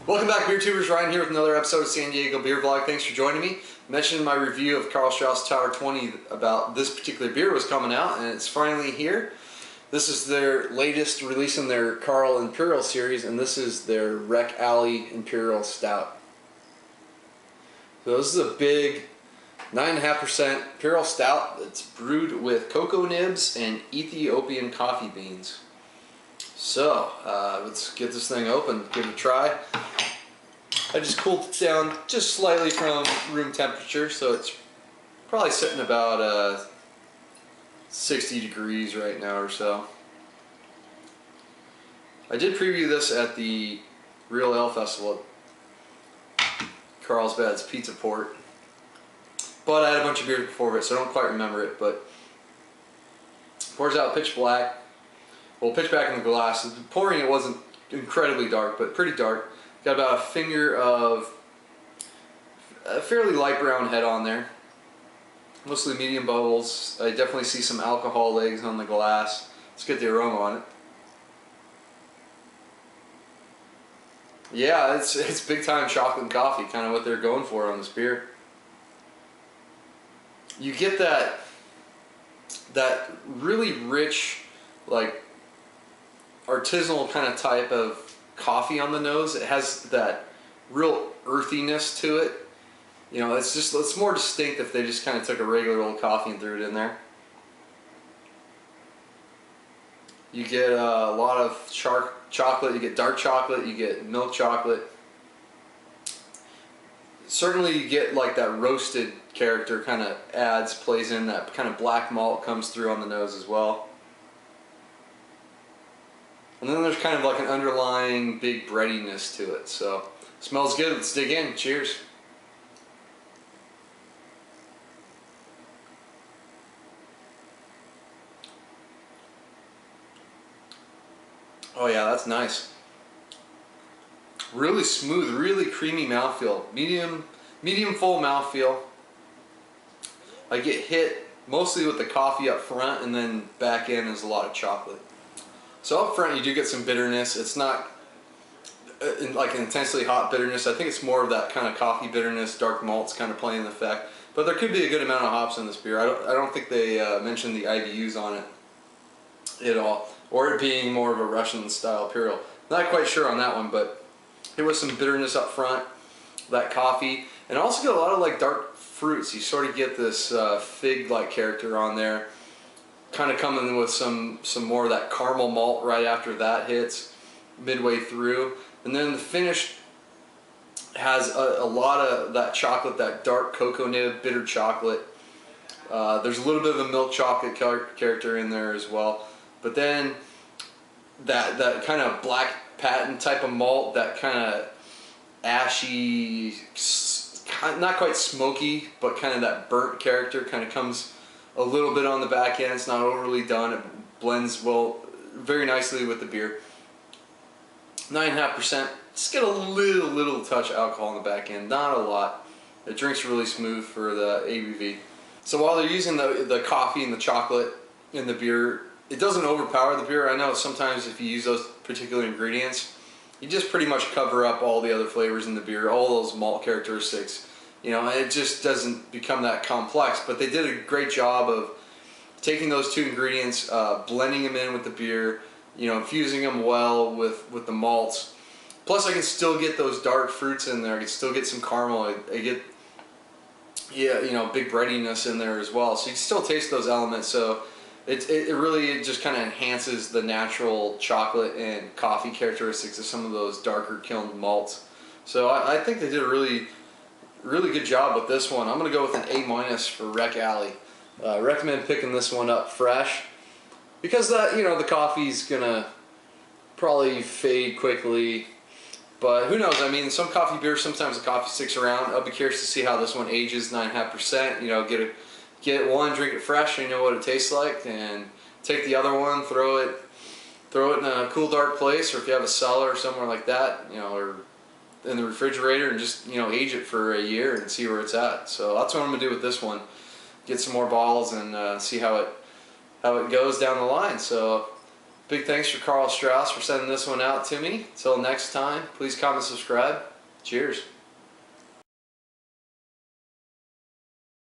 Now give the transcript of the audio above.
Welcome back, beer tubers. Ryan here with another episode of San Diego Beer Vlog. Thanks for joining me. I mentioned in my review of Karl Strauss Tower 20 about this particular beer was coming out, and it's finally here. This is their latest release in their Karl Imperial series, and this is their Wreck Alley Imperial Stout. So this is a big 9.5% Imperial Stout that's brewed with cocoa nibs and Ethiopian coffee beans. So let's get this thing open, give it a try. I just cooled it down just slightly from room temperature, so it's probably sitting about 60 degrees right now or so. I did preview this at the Real Ale Festival at Carlsbad's Pizza Port, but I had a bunch of beers before it, so I don't quite remember it. But pours out pitch black. Well, pitch back in the glass. Pouring it wasn't incredibly dark, but pretty dark. Got about a finger of a fairly light brown head on there. Mostly medium bubbles. I definitely see some alcohol legs on the glass. Let's get the aroma on it. Yeah, it's big time chocolate and coffee, kind of what they're going for on this beer. You get that really rich, like, artisanal kind of type of coffee on the nose. It has that real earthiness to it. You know, it's more distinct if they just kind of took a regular old coffee and threw it in there. You get a lot of chocolate, you get dark chocolate, you get milk chocolate. Certainly you get like that roasted character kind of plays in, that kind of black malt comes through on the nose as well. And then there's kind of like an underlying big breadiness to it. So, smells good. Let's dig in. Cheers. Oh yeah, that's nice. Really smooth, really creamy mouthfeel. Medium full mouthfeel. I get hit mostly with the coffee up front, and then back in is a lot of chocolate. So up front you do get some bitterness. It's not like an intensely hot bitterness. I think it's more of that kind of coffee bitterness, dark malts kind of playing the effect. But there could be a good amount of hops in this beer. I don't think they mentioned the IBUs on it at all. Or it being more of a Russian style Imperial. Not quite sure on that one, but there was some bitterness up front, that coffee. And also get a lot of like dark fruits. You sort of get this fig-like character on there. Kind of coming in with some more of that caramel malt right after that hits midway through, and then the finish has a lot of that chocolate, that dark cocoa nib, bitter chocolate. There's a little bit of a milk chocolate character in there as well, but then that kind of black patent type of malt, that kind of ashy, not quite smoky, but kind of that burnt character kind of comes a little bit on the back end. It's not overly done. It blends well, very nicely with the beer. 9.5%. Just get a little touch of alcohol on the back end. Not a lot. It drinks really smooth for the ABV. So while they're using the coffee and the chocolate in the beer, it doesn't overpower the beer. I know sometimes if you use those particular ingredients, you just pretty much cover up all the other flavors in the beer, all those malt characteristics. You know, it just doesn't become that complex, but they did a great job of taking those two ingredients, blending them in with the beer, you know, infusing them well with the malts. Plus I can still get those dark fruits in there. I can still get some caramel. I get, yeah, you know, big breadiness in there as well. So you can still taste those elements. So it really just kind of enhances the natural chocolate and coffee characteristics of some of those darker kilned malts. So I think they did a really good job with this one. I'm going to go with an A- for Wreck Alley. Recommend picking this one up fresh, because that, you know, the coffee's going to probably fade quickly, but who knows. I mean, some coffee beers, sometimes the coffee sticks around. I'll be curious to see how this one ages. 9.5%. You know, get one, drink it fresh, and you know what it tastes like, and take the other one, throw it in a cool dark place, or if you have a cellar or somewhere like that, you know, or in the refrigerator, and just, you know, age it for a year and see where it's at. So that's what I'm gonna do with this one. Get some more bottles and see how it goes down the line. So Big thanks for Karl Strauss for sending this one out to me. Until next time, please comment, subscribe. Cheers.